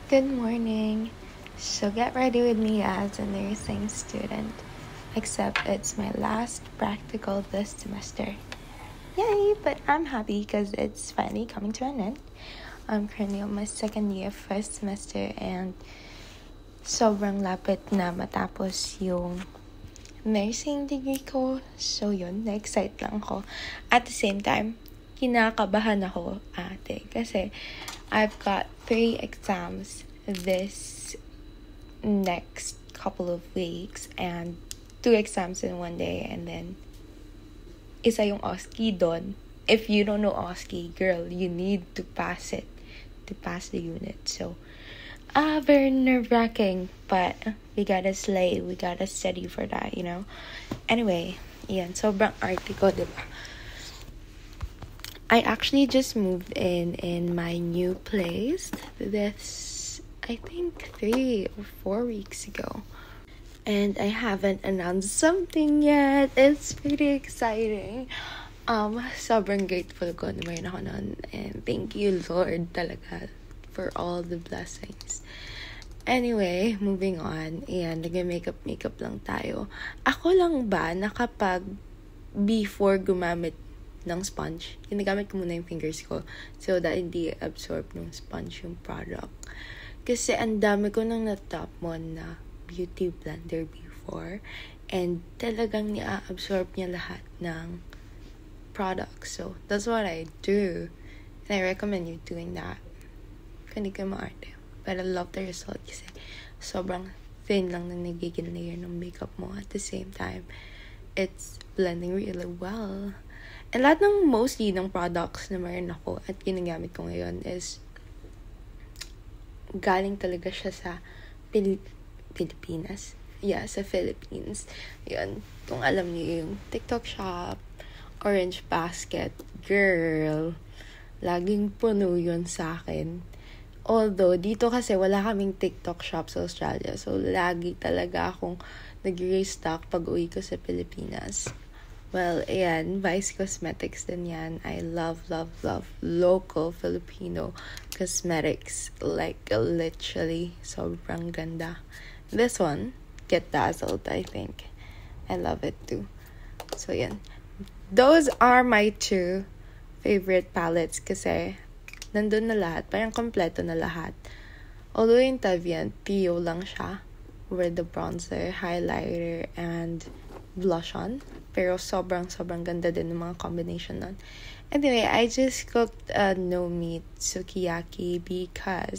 Good morning. So get ready with me as a nursing student, except it's my last practical this semester. Yay, but I'm happy because it's finally coming to an end. I'm currently on my second year, first semester, and sobrang lapit na matapos yung nursing degree ko. So yun, na-excite lang ako. At the same time, kinakabahan ako ate kasi I've got 3 exams this next couple of weeks and 2 exams in one day, and then isa yung OSCE doon. If you don't know OSCE, girl, you need to pass it to pass the unit. So very nerve-wracking, but we gotta slay, we gotta study for that, you know. Anyway, yan, sobrang arte ko, diba? I actually just moved in my new place this, I think, 3 or 4 weeks ago. And I haven't announced something yet. It's pretty exciting. Sobrang grateful ko na mayroon ako nun. And thank you, Lord, talaga, for all the blessings. Anyway, moving on. Ayan, nag-makeup lang tayo. Ako lang ba nakapag before gumamit ng sponge, ginagamit ko muna yung fingers ko so that hindi absorb ng sponge yung product. Kasi ang dami ko nang natap mo na beauty blender before and talagang ni-absorb niya lahat ng product. So, that's what I do. And I recommend you doing that. Kung hindi ka maarte. But I love the result kasi sobrang thin lang na nagiging layer ng makeup mo. At the same time, it's blending really well. And lahat ng mostly ng products na mayroon ako at ginagamit ko ngayon is galing talaga siya sa Pilipinas. Yeah, sa Philippines. Yun. Kung alam niyo yung TikTok shop, Orange Basket, girl, laging puno yun sa akin. Although, dito kasi wala kaming TikTok shop sa Australia. So, lagi talaga akong nag-restock pag uwi ko sa Pilipinas. Well, ayan, Vice Cosmetics din yan. I love local Filipino cosmetics. Like, literally, sobrang ganda. This one, Get Dazzled, I think. I love it too. So, yan. Those are my 2 favorite palettes kasi nandun na lahat. Parang kompleto na lahat. Although yung Tavian, PO lang siya with the bronzer, highlighter, and blush on. Pero sobrang ganda din ng mga combination nun. Anyway, I just cooked no meat sukiyaki because